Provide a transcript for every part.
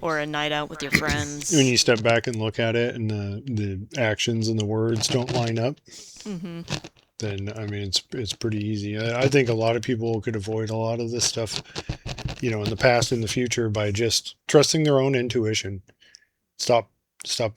or a night out with your friends. When you step back and look at it and the actions and the words don't line up, then, I mean, it's pretty easy. I think a lot of people could avoid a lot of this stuff, in the past and the future by just trusting their own intuition. Stop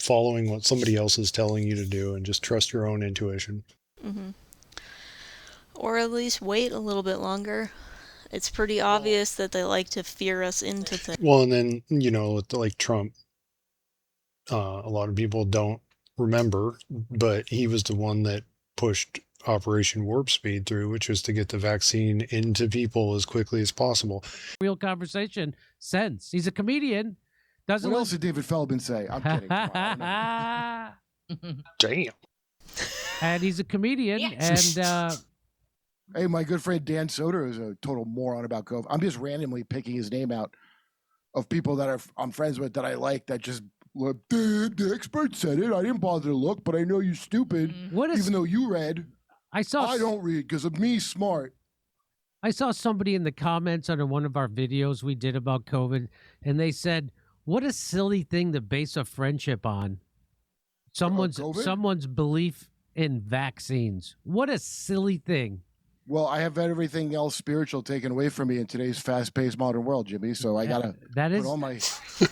following what somebody else is telling you to do and just trust your own intuition. Or at least wait a little bit longer. It's pretty obvious that they like to fear us into things. Well, and then, like Trump, a lot of people don't remember, but he was the one that pushed Operation Warp Speed through, which was to get the vaccine into people as quickly as possible. Real conversation sense. He's a comedian. What else did David Feldman say? I'm kidding. Come on, Damn. And he's a comedian. Yes. And hey, my good friend Dan Soder is a total moron about COVID. I'm just randomly picking his name out of people that I'm friends with that I like that just look, the expert said it. I didn't bother to look, but I know you're stupid. Even though you read. I don't read because of me smart. I saw somebody in the comments under one of our videos we did about COVID, and they said, what a silly thing to base a friendship on. Someone's belief in vaccines. What a silly thing. Well, I have had everything else spiritual taken away from me in today's fast-paced modern world, Jimmy. So I gotta put all my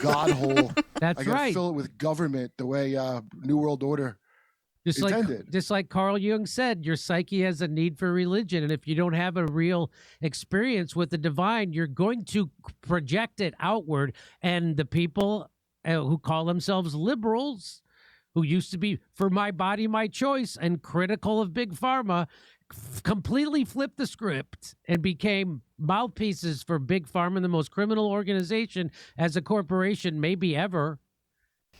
God hole. That's I gotta fill it with government the way New World Order intended. Just like Carl Jung said, your psyche has a need for religion, and if you don't have a real experience with the divine, you're going to project it outward. And the people who call themselves liberals, who used to be for my body, my choice, and critical of Big Pharma, completely flipped the script and became mouthpieces for Big Pharma, the most criminal organization as a corporation maybe ever.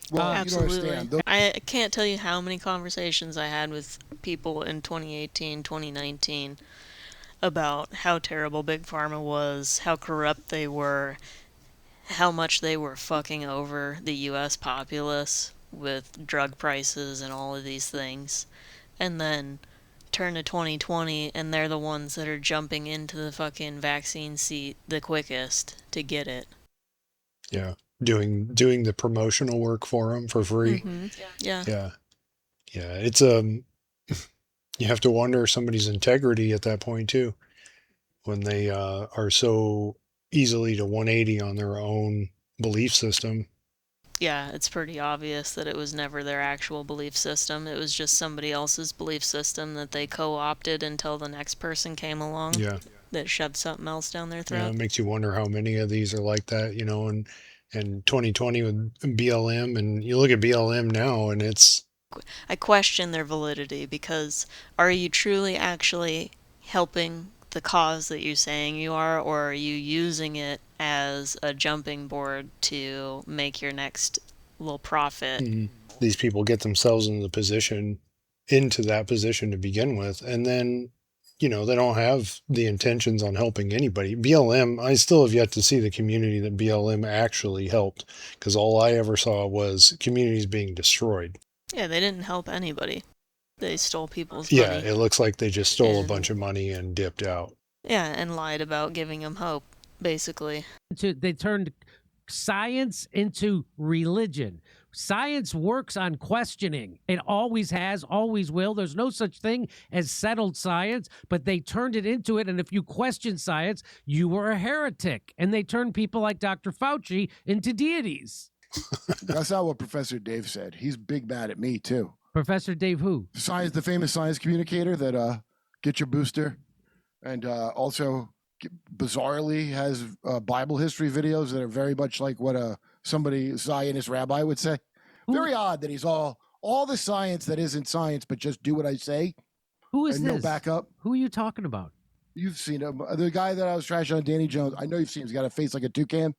Well, absolutely. I can't tell you how many conversations I had with people in 2018, 2019 about how terrible Big Pharma was, how corrupt they were, how much they were fucking over the U.S. populace with drug prices and all of these things. And then turn to 2020 and they're the ones that are jumping into the fucking vaccine seat the quickest to get it. Yeah. Doing the promotional work for them for free. Yeah. It's you have to wonder somebody's integrity at that point too, when they are so easily to 180 on their own belief system. Yeah, it's pretty obvious that it was never their actual belief system. It was just somebody else's belief system that they co-opted until the next person came along. Yeah. That shoved something else down their throat. Yeah, it makes you wonder how many of these are like that, and 2020 with BLM, and you look at BLM now and I question their validity, because are you truly actually helping the cause that you're saying you are, or are you using it as a jumping board to make your next little profit? These people get themselves into that position to begin with, and then they don't have the intentions on helping anybody. BLM, I still have yet to see the community that BLM actually helped, because all I ever saw was communities being destroyed. Yeah, they didn't help anybody. They stole people's money. Yeah, it looks like they just stole a bunch of money and dipped out. Yeah, and lied about giving them hope, basically. They turned science into religion. Science works on questioning. It always has, always will. There's no such thing as settled science, but they turned it into it. And if you question science, you were a heretic. And they turned people like Dr. Fauci into deities. That's not what Professor Dave said. He's big mad at me, too. Professor Dave who? The famous science communicator that get your booster. And also, bizarrely, has Bible history videos that are very much like what a Zionist rabbi would say. Very odd that he's all the science that isn't science, but just do what I say. Who is this? No backup. Who are you talking about? You've seen him. The guy that I was trashing on, Danny Jones. I know you've seen him. He's got a face like a toucan.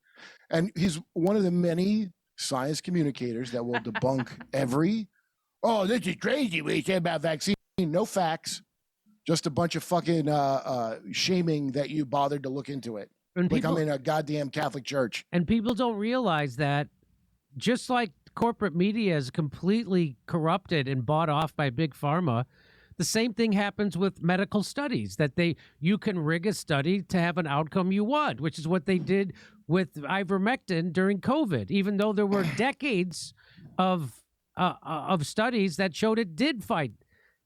And he's one of the many science communicators that will debunk this is crazy what you say about vaccine. No facts. Just a bunch of fucking shaming that you bothered to look into it. Like I'm in a goddamn Catholic church. And people don't realize that just like corporate media is completely corrupted and bought off by Big Pharma, The same thing happens with medical studies, that you can rig a study to have an outcome you want, which is what they did with ivermectin during COVID, even though there were decades of studies that showed it did fight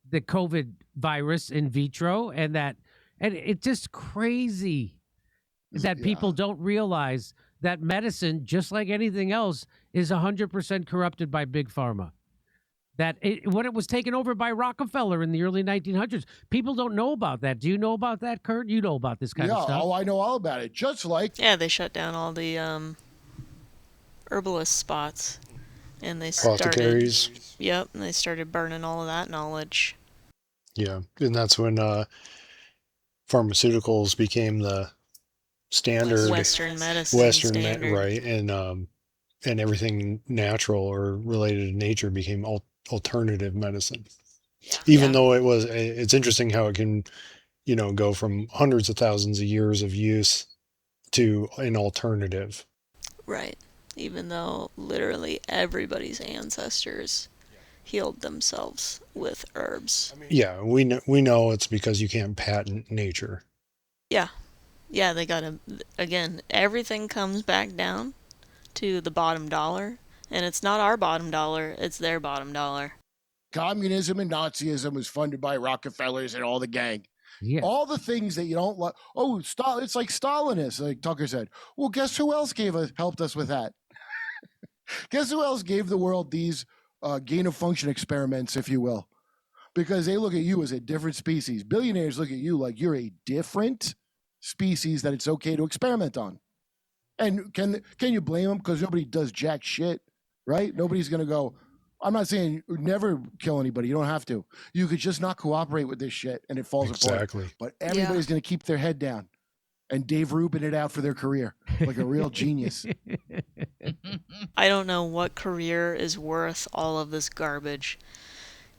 the COVID virus in vitro, and it's just crazy that people don't realize that medicine, just like anything else, is 100% corrupted by big pharma. When it was taken over by Rockefeller in the early 1900s, people don't know about that. Do you know about that, Kurt? You know about this kind of stuff? Oh, I know all about it. Just like they shut down all the herbalist spots, and they apothecaries. And they started burning all of that knowledge. Yeah, and that's when pharmaceuticals became the standard Western medicine standard. right, and everything natural or related to nature became alternative medicine. Even though it's interesting how it can, go from hundreds of thousands of years of use to an alternative. Right. Even though literally everybody's ancestors healed themselves with herbs. Yeah, we know it's because you can't patent nature. Yeah, they gotta, again, everything comes back down to the bottom dollar, and it's not our bottom dollar, it's their bottom dollar. Communism and Nazism was funded by Rockefellers and all the gang. Yeah. All the things that you don't like. Oh, it's like Stalinists, like Tucker said. Well, guess who else helped us with that? Guess who else gave the world these gain of function experiments, if you will? Because they look at you as a different species. Billionaires look at you like you're a different species that it's okay to experiment on. And can you blame them? Because nobody does jack shit, right? Nobody's going to go, I'm not saying never kill anybody. You don't have to. You could just not cooperate with this shit and it falls apart. But everybody's going to keep their head down and Dave Rubin it out for their career like a real genius. I don't know what career is worth all of this garbage.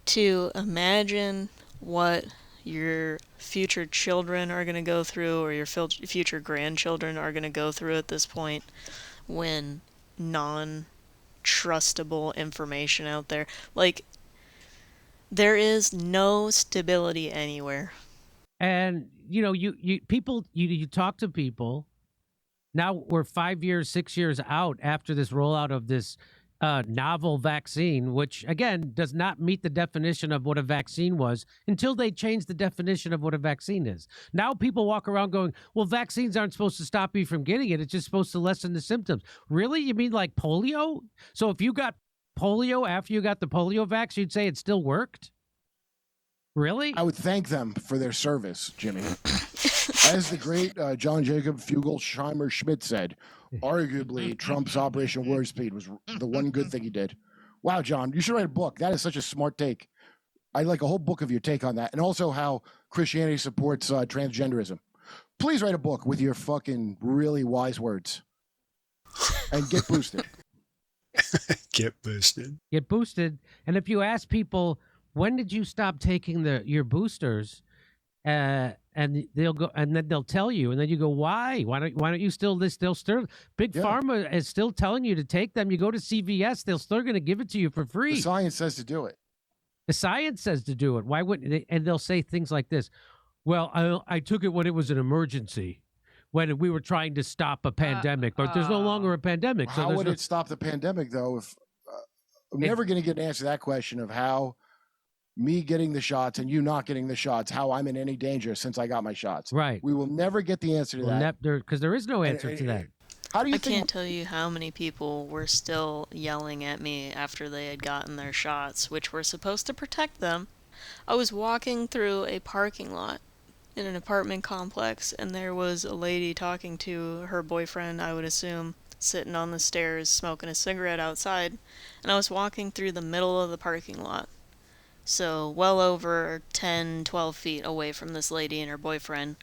To imagine what your future children are going to go through, or your future grandchildren are going to go through at this point, when non-trustable information out there. Like, there is no stability anywhere. And you talk to people. Now we're 5 years, 6 years out after this rollout of this novel vaccine, which again does not meet the definition of what a vaccine was until they changed the definition of what a vaccine is. Now people walk around going, well, vaccines aren't supposed to stop you from getting it. It's just supposed to lessen the symptoms. Really? You mean like polio? So if you got polio after you got the polio vax, you'd say it still worked? Really? I would thank them for their service, Jimmy. As the great John Jacob Fugelstheimer Schmidt said, arguably Trump's Operation Warp Speed was the one good thing he did. Wow, John, you should write a book. That is such a smart take. I'd like a whole book of your take on that, and also how Christianity supports transgenderism. Please write a book with your fucking really wise words. And get boosted. Get boosted. Get boosted. And if you ask people, when did you stop taking your boosters? And they'll go, and then they'll tell you, and then you go, why? Why don't you still stir? Big Pharma is still telling you to take them. You go to CVS, they're still going to give it to you for free. The science says to do it. The science says to do it. Why wouldn't they? And they'll say things like this. Well, I took it when it was an emergency, when we were trying to stop a pandemic, but there's no longer a pandemic. How would it stop the pandemic, though? If I'm never going to get an answer to that question of how me getting the shots and you not getting the shots, how I'm in any danger since I got my shots. Right. We will never get the answer to that. Because there is no answer to that. How do you I can't tell you how many people were still yelling at me after they had gotten their shots, which were supposed to protect them. I was walking through a parking lot in an apartment complex, and there was a lady talking to her boyfriend, I would assume, sitting on the stairs smoking a cigarette outside, and I was walking through the middle of the parking lot. So well over 10, 12 feet away from this lady and her boyfriend.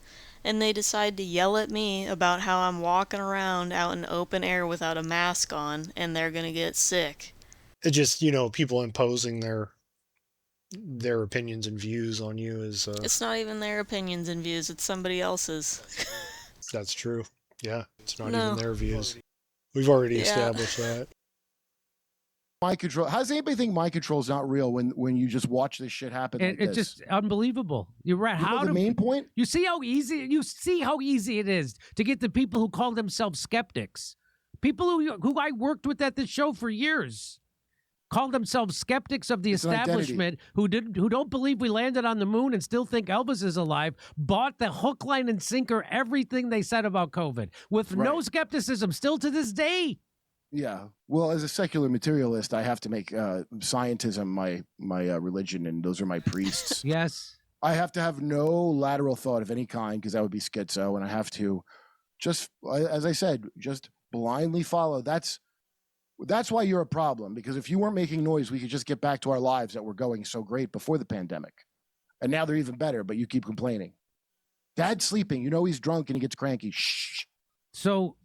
And they decide to yell at me about how I'm walking around out in open air without a mask on and they're going to get sick. It just, people imposing their opinions and views on you is... It's not even their opinions and views, it's somebody else's. That's true. Yeah, it's not even their views. We've already established that. Mind control. How does anybody think mind control is not real when you just watch this shit happen like It's this? just unbelievable. You're right. You know the main point? You see how easy it is to get the people who call themselves skeptics. People who I worked with at the show for years call themselves skeptics of the It's an identity. establishment who don't believe we landed on the moon and still think Elvis is alive, bought the hook, line, and sinker everything they said about COVID with no Right. skepticism still to this day. Yeah. Well, as a secular materialist, I have to make scientism my religion, and those are my priests. Yes. I have to have no lateral thought of any kind because that would be schizo, and I have to just, as I said, just blindly follow. That's why you're a problem, because if you weren't making noise, we could just get back to our lives that were going so great before the pandemic, and now they're even better. But you keep complaining. Dad's sleeping. You know he's drunk and he gets cranky. Shh. So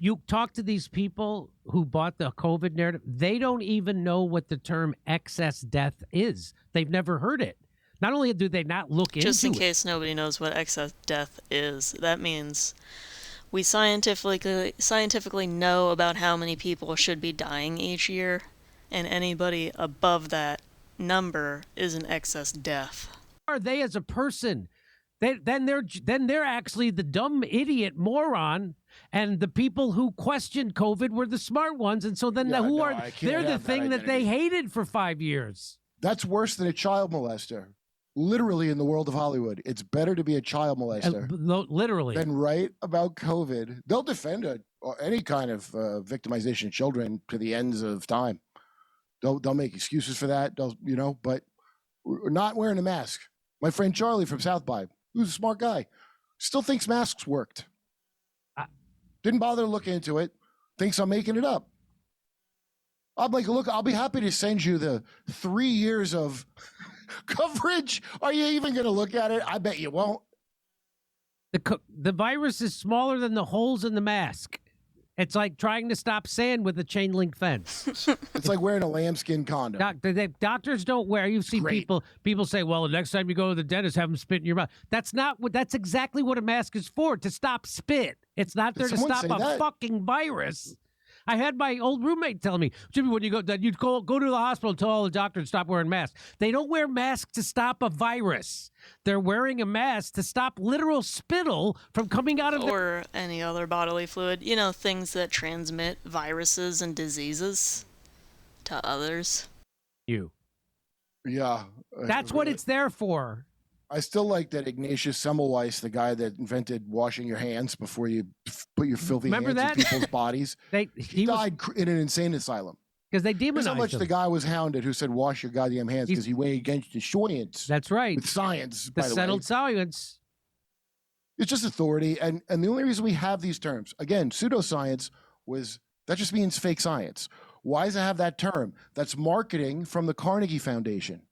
you talk to these people who bought the COVID narrative, they don't even know what the term excess death is. They've never heard it. Not only do they not look into it. Just in case nobody knows what excess death is, that means we scientifically know about how many people should be dying each year, and anybody above that number is an excess death. Are they as a person? Then they're actually the dumb idiot moron, and the people who questioned COVID were the smart ones, and so then Yeah, who no, are I can't they're the have that thing that they identity. hated for 5 years. That's worse than a child molester. Literally, in the world of Hollywood, it's better to be a child molester Literally. than write about COVID. They'll defend any kind of victimization of children to the ends of time. They'll make excuses for that. But we're not wearing a mask. My friend Charlie from South by, who's a smart guy, still thinks masks worked. Didn't bother to look into it. Thinks I'm making it up. I'm like, look, I'll be happy to send you the 3 years of coverage. Are you even going to look at it? I bet you won't. The virus is smaller than the holes in the mask. It's like trying to stop sand with a chain link fence. It's like wearing a lambskin condom. Doctors don't wear. You see Great. people say, well, the next time you go to the dentist, have them spit in your mouth. That's exactly what a mask is for, to stop spit. It's not there to someone stop say a that? fucking virus. I had my old roommate tell me, Jimmy, when you go to the hospital and tell all the doctors to stop wearing masks. They don't wear masks to stop a virus. They're wearing a mask to stop literal spittle from coming out of Or any other bodily fluid. You know, things that transmit viruses and diseases to others. you. Yeah. That's what it's there for. I still like that Ignatius Semmelweis, the guy that invented washing your hands before you put your filthy Remember hands that? in people's bodies. He died in an insane asylum. because they Here's demonized how much him. the guy was hounded who said, wash your goddamn hands, because he went against the science. That's right. With science, The by the way. settled science. It's just authority. And the only reason we have these terms, again, pseudoscience that just means fake science. Why does it have that term? That's marketing from the Carnegie Foundation.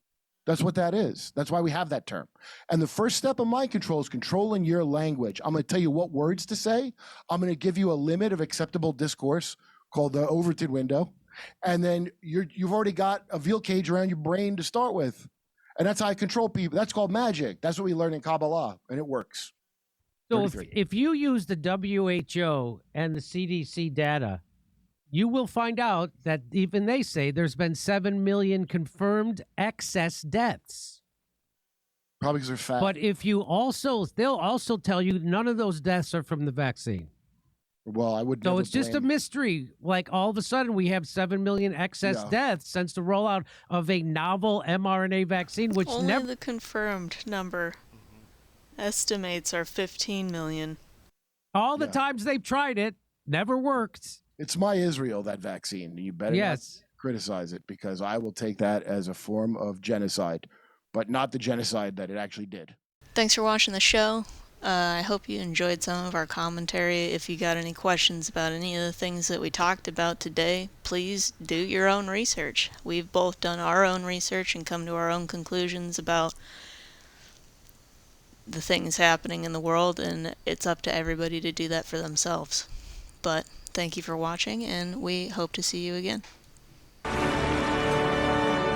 That's what that is. That's why we have that term. And the first step of mind control is controlling your language. I'm going to tell you what words to say. I'm going to give you a limit of acceptable discourse called the Overton window. And then you've already got a veal cage around your brain to start with. And that's how I control people. That's called magic. That's what we learn in Kabbalah, and it works. So 33. if you use the WHO and the CDC data, you will find out that even they say there's been 7 million confirmed excess deaths. Probably because they're fat. But they'll also tell you none of those deaths are from the vaccine. Well, I would. So never it's just a blame- mystery. Like all of a sudden we have 7 million excess Yeah. deaths since the rollout of a novel mRNA vaccine, which Only never. the confirmed number. Estimates are 15 million. All the Yeah. times they've tried it, never worked. It's my Israel, that vaccine. You better not Yes. criticize it, because I will take that as a form of genocide, but not the genocide that it actually did. Thanks for watching the show. I hope you enjoyed some of our commentary. If you got any questions about any of the things that we talked about today, please do your own research. We've both done our own research and come to our own conclusions about the things happening in the world, and it's up to everybody to do that for themselves. But thank you for watching, and we hope to see you again.